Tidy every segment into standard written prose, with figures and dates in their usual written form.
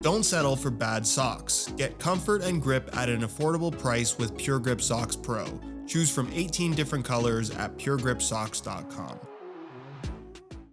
Don't settle for bad socks. Get comfort and grip at an affordable price with Pure Grip Socks Pro. Choose from 18 different colors at puregripsocks.com.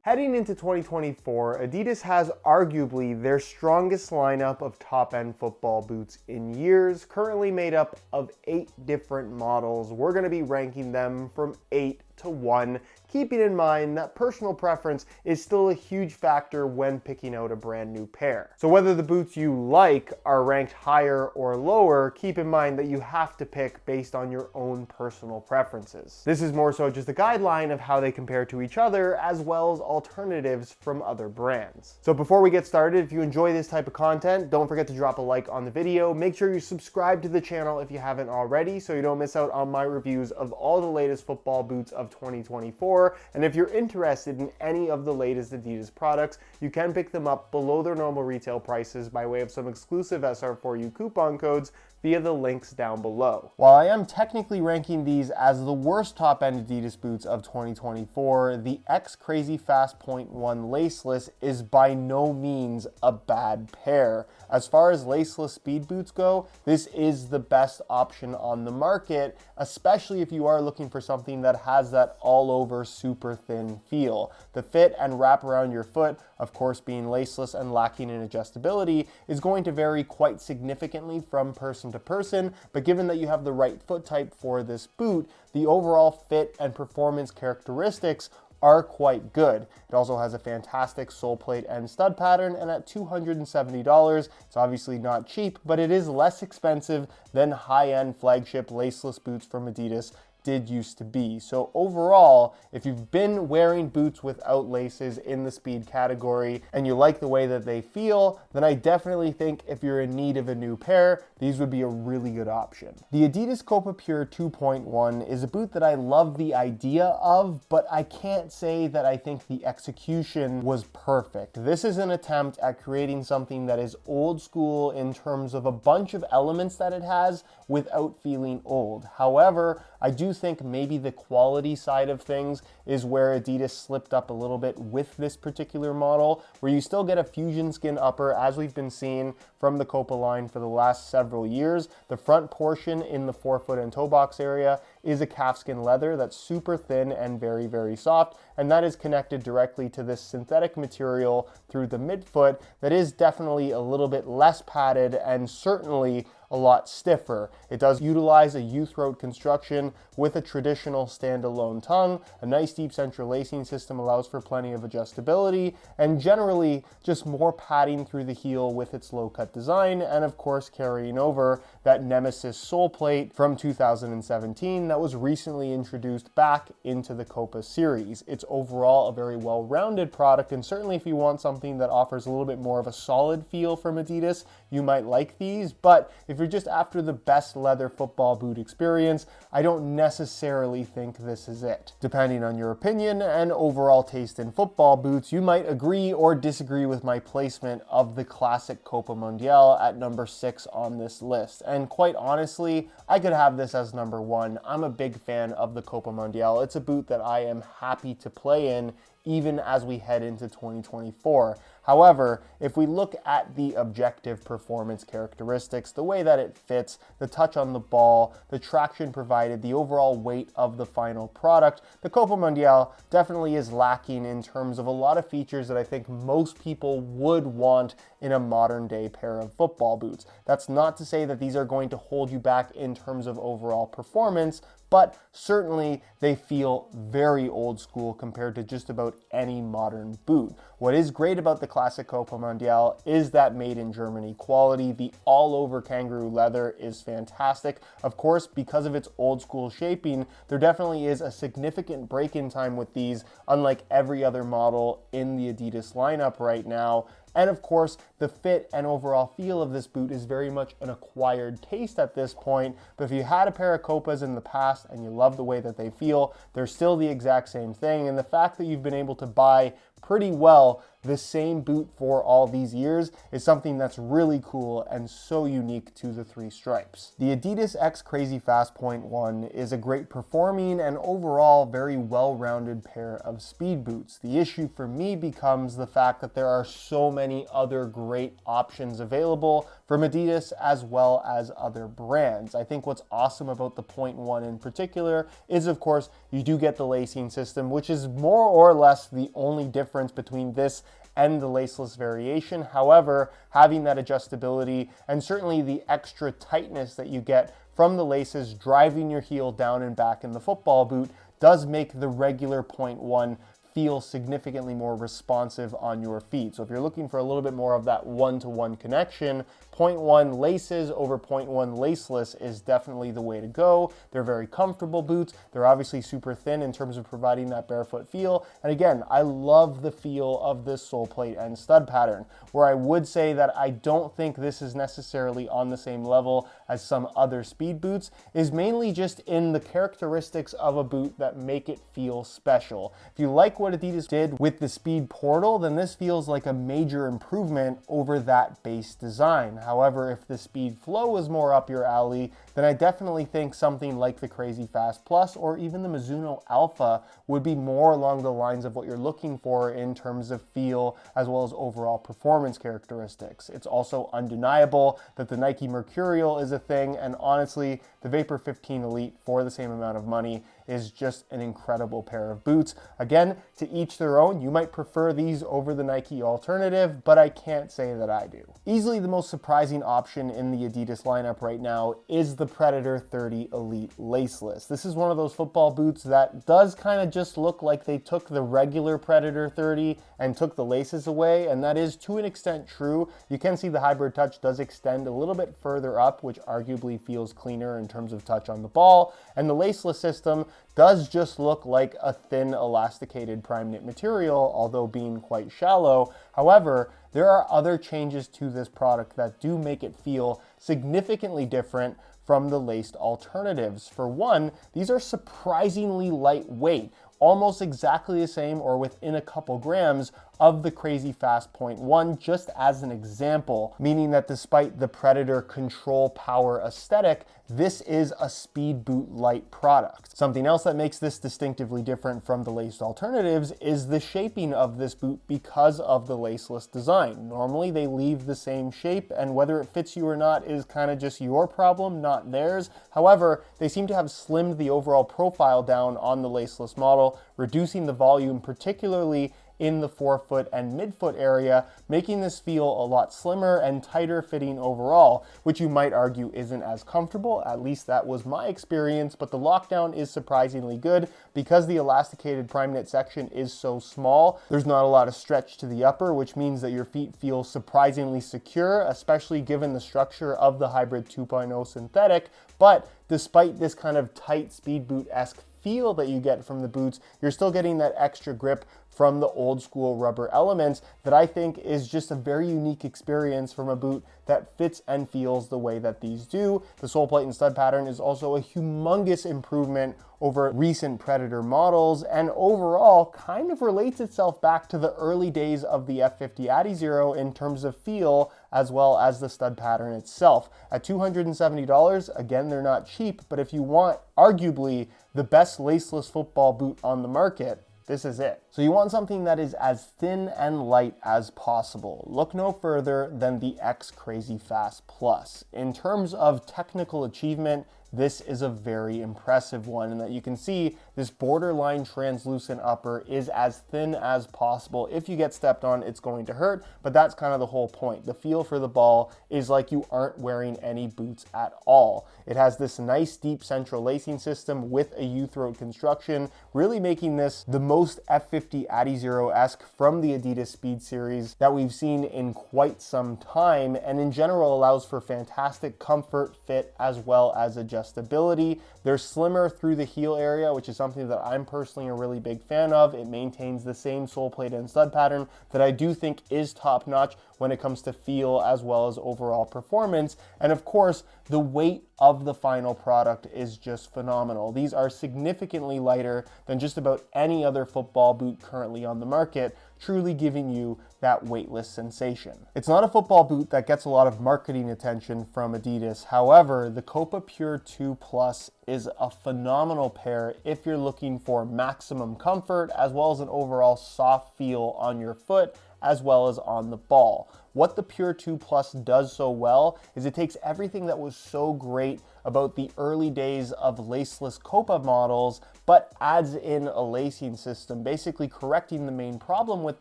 Heading into 2024, Adidas has arguably their strongest lineup of top-end football boots in years, currently made up of 8 different models. We're going to be ranking them from 8 to 1, keeping in mind that personal preference is still a huge factor when picking out a brand new pair. So whether the boots you like are ranked higher or lower, keep in mind that you have to pick based on your own personal preferences. This is more so just a guideline of how they compare to each other, as well as alternatives from other brands. So before we get started, if you enjoy this type of content, don't forget to drop a like on the video. Make sure you subscribe to the channel if you haven't already, so you don't miss out on my reviews of all the latest football boots of 2024. And if you're interested in any of the latest Adidas products, you can pick them up below their normal retail prices by way of some exclusive SR4U coupon codes via the links down below. While I am technically ranking these as the worst top-end Adidas boots of 2024, the X Crazy Fast Point 1 laceless is by no means a bad pair. As far as laceless speed boots go, this is the best option on the market, especially if you are looking for something that has that all-over super thin feel. The fit and wrap around your foot, of course being laceless and lacking in adjustability, is going to vary quite significantly from person to person, but given that you have the right foot type for this boot, the overall fit and performance characteristics are quite good. It also has a fantastic sole plate and stud pattern, and at $270, it's obviously not cheap, but it is less expensive than high-end flagship laceless boots from Adidas did used to be. So overall, if you've been wearing boots without laces in the speed category and you like the way that they feel, then I definitely think if you're in need of a new pair, these would be a really good option. The Adidas Copa Pure 2.1 is a boot that I love the idea of, but I can't say that I think the execution was perfect. This is an attempt at creating something that is old school in terms of a bunch of elements that it has without feeling old. However, I do think maybe the quality side of things is where Adidas slipped up a little bit with this particular model, where you still get a fusion skin upper as we've been seeing from the Copa line for the last several years. The front portion in the forefoot and toe box area is a calfskin leather that's super thin and very, very soft, and that is connected directly to this synthetic material through the midfoot that is definitely a little bit less padded and certainly a lot stiffer. It does utilize a U-throat construction with a traditional standalone tongue. A nice deep central lacing system allows for plenty of adjustability, and generally just more padding through the heel with its low-cut design, and of course carrying over that Nemesis sole plate from 2017 that was recently introduced back into the Copa series. It's overall a very well-rounded product, and certainly if you want something that offers a little bit more of a solid feel from Adidas, you might like these. But if you're just after the best leather football boot experience, I don't necessarily think this is it. Depending on your opinion and overall taste in football boots, you might agree or disagree with my placement of the classic Copa Mundial at number 6 on this list. And quite honestly, I could have this as number 1. I'm a big fan of the Copa Mundial. It's a boot that I am happy to play in even as we head into 2024. However, if we look at the objective performance characteristics, the way that it fits, the touch on the ball, the traction provided, the overall weight of the final product, the Copa Mundial definitely is lacking in terms of a lot of features that I think most people would want in a modern day pair of football boots. That's not to say that these are going to hold you back in terms of overall performance, but certainly they feel very old school compared to just about any modern boot. What is great about the classic Copa Mundial is that made in Germany quality. The all-over kangaroo leather is fantastic. Of course, because of its old school shaping, there definitely is a significant break-in time with these, unlike every other model in the Adidas lineup right now. And of course, the fit and overall feel of this boot is very much an acquired taste at this point. But if you had a pair of Copas in the past and you love the way that they feel, they're still the exact same thing. And the fact that you've been able to buy pretty well the same boot for all these years is something that's really cool and so unique to the three stripes. The Adidas X Crazy Fast Point 1 is a great performing and overall very well-rounded pair of speed boots. The issue for me becomes the fact that there are so many other great options available from Adidas as well as other brands. I think what's awesome about the Point 1 in particular is, of course, you do get the lacing system, which is more or less the only difference between this and the laceless variation. However, having that adjustability and certainly the extra tightness that you get from the laces driving your heel down and back in the football boot does make the regular Point 1 feel significantly more responsive on your feet. So if you're looking for a little bit more of that one-to-one connection, Point 1 laces over Point 1 laceless is definitely the way to go. They're very comfortable boots. They're obviously super thin in terms of providing that barefoot feel. And again, I love the feel of this sole plate and stud pattern, where I would say that I don't think this is necessarily on the same level as some other speed boots, is mainly just in the characteristics of a boot that make it feel special. If you like what Adidas did with the Speed Portal, then this feels like a major improvement over that base design. However, if the Speed Flow is more up your alley, then I definitely think something like the Crazy Fast Plus or even the Mizuno Alpha would be more along the lines of what you're looking for in terms of feel as well as overall performance characteristics. It's also undeniable that the Nike Mercurial is a thing, and honestly, the Vapor 15 Elite for the same amount of money is just an incredible pair of boots. Again, to each their own. You might prefer these over the Nike alternative, but I can't say that I do. Easily the most surprising option in the Adidas lineup right now is the Predator 30 Elite Laceless. This is one of those football boots that does kind of just look like they took the regular Predator 30 and took the laces away, and that is to an extent true. You can see the hybrid touch does extend a little bit further up, which arguably feels cleaner in terms of touch on the ball, and the laceless system does just look like a thin elasticated prime knit material, although being quite shallow. However, there are other changes to this product that do make it feel significantly different from the laced alternatives. For one, these are surprisingly lightweight, almost exactly the same or within a couple grams of the Crazy Fast Point 1, just as an example, meaning that despite the Predator control power aesthetic, this is a speed boot light product. Something else that makes this distinctively different from the laced alternatives is the shaping of this boot because of the laceless design. Normally they leave the same shape, and whether it fits you or not is kind of just your problem, not theirs. However, they seem to have slimmed the overall profile down on the laceless model, reducing the volume, particularly in the forefoot and midfoot area, making this feel a lot slimmer and tighter fitting overall, which you might argue isn't as comfortable. At least that was my experience, but the lockdown is surprisingly good because the elasticated prime knit section is so small. There's not a lot of stretch to the upper, which means that your feet feel surprisingly secure, especially given the structure of the Hybrid 2.0 synthetic. But despite this kind of tight speed boot-esque feel that you get from the boots, you're still getting that extra grip from the old school rubber elements that I think is just a very unique experience from a boot that fits and feels the way that these do. The sole plate and stud pattern is also a humongous improvement over recent Predator models, and overall kind of relates itself back to the early days of the F50 Adizero in terms of feel as well as the stud pattern itself. At $270, again, they're not cheap, but if you want arguably the best laceless football boot on the market, this is it. So you want something that is as thin and light as possible. Look no further than the X Crazy Fast Plus. In terms of technical achievement, this is a very impressive one, and that you can see this borderline translucent upper is as thin as possible. If you get stepped on, it's going to hurt, but that's kind of the whole point. The feel for the ball is like you aren't wearing any boots at all. It has this nice deep central lacing system with a U-throat construction, really making this the most F50 Adizero-esque from the Adidas Speed series that we've seen in quite some time, and in general allows for fantastic comfort, fit, as well as adjustability. They're slimmer through the heel area, which is something that I'm personally a really big fan of. It maintains the same sole plate and stud pattern that I do think is top-notch when it comes to feel as well as overall performance. And of course, the weight of the final product is just phenomenal. These are significantly lighter than just about any other football boot currently on the market, truly giving you that weightless sensation. It's not a football boot that gets a lot of marketing attention from Adidas. However, the Copa Pure 2 Plus is a phenomenal pair if you're looking for maximum comfort as well as an overall soft feel on your foot as well as on the ball. What the Pure 2 Plus does so well is it takes everything that was so great about the early days of laceless Copa models, but adds in a lacing system, basically correcting the main problem with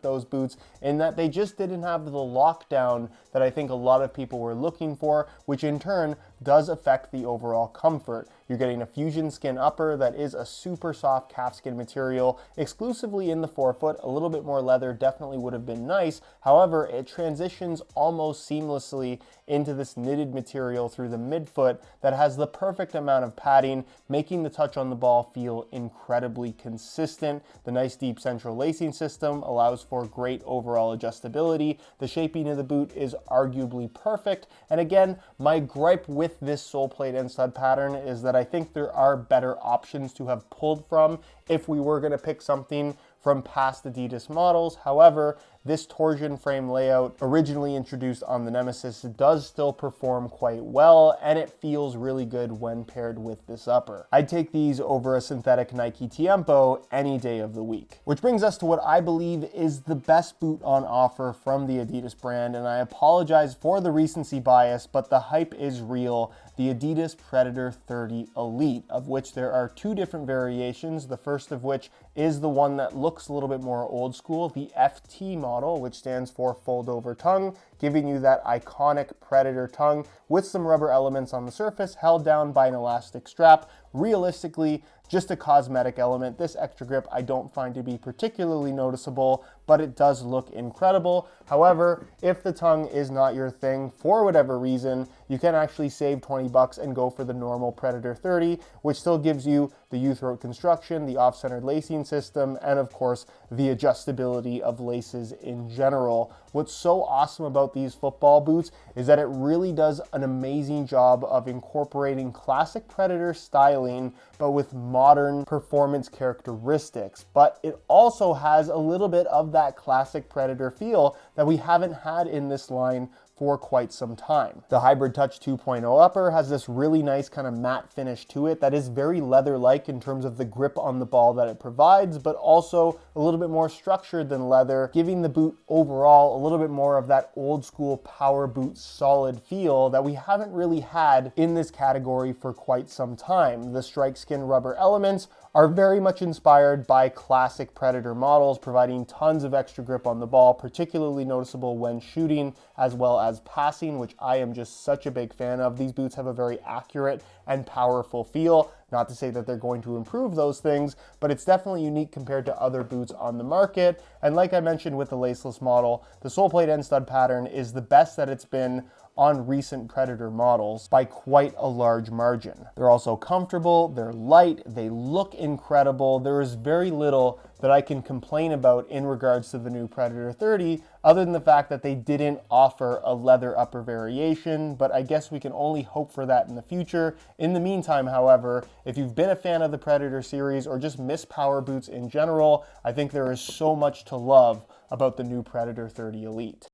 those boots in that they just didn't have the lockdown that I think a lot of people were looking for, which in turn does affect the overall comfort. You're getting a fusion skin upper that is a super soft calfskin material, exclusively in the forefoot. A little bit more leather definitely would have been nice. However, it transitions almost seamlessly into this knitted material through the midfoot that has the perfect amount of padding, making the touch on the ball feel incredibly consistent. The nice deep central lacing system allows for great overall adjustability. The shaping of the boot is arguably perfect. And again, my gripe with this sole plate and stud pattern is that I think there are better options to have pulled from if we were going to pick something from past Adidas models. However, this torsion frame layout, originally introduced on the Nemesis, does still perform quite well, and it feels really good when paired with this upper. I'd take these over a synthetic Nike Tiempo any day of the week. Which brings us to what I believe is the best boot on offer from the Adidas brand, and I apologize for the recency bias, but the hype is real. The Adidas Predator 30 Elite, of which there are two different variations, the first of which is the one that looks a little bit more old school, the FT model, which stands for fold over tongue, giving you that iconic Predator tongue with some rubber elements on the surface held down by an elastic strap. Realistically, just a cosmetic element. This extra grip I don't find to be particularly noticeable, but it does look incredible. However, if the tongue is not your thing for whatever reason, you can actually save 20 bucks and go for the normal Predator 30, which still gives you the U-throat construction, the off-centered lacing system, and of course, the adjustability of laces in general. What's so awesome about these football boots is that it really does an amazing job of incorporating classic Predator styling, but with modern performance characteristics. But it also has a little bit of that classic Predator feel that we haven't had in this line for quite some time. The Hybrid Touch 2.0 upper has this really nice kind of matte finish to it that is very leather-like in terms of the grip on the ball that it provides, but also a little bit more structured than leather, giving the boot overall a little bit more of that old school power boot solid feel that we haven't really had in this category for quite some time. The strike skin rubber elements are very much inspired by classic Predator models, providing tons of extra grip on the ball, particularly noticeable when shooting as well as passing, which I am just such a big fan of. These boots have a very accurate and powerful feel. Not to say that they're going to improve those things, but it's definitely unique compared to other boots on the market. And like I mentioned with the laceless model, the sole plate and stud pattern is the best that it's been on recent Predator models by quite a large margin. They're also comfortable, they're light, they look incredible. There is very little that I can complain about in regards to the new Predator 30, other than the fact that they didn't offer a leather upper variation, but I guess we can only hope for that in the future. In the meantime, however, if you've been a fan of the Predator series or just miss power boots in general, I think there is so much to love about the new Predator 30 Elite.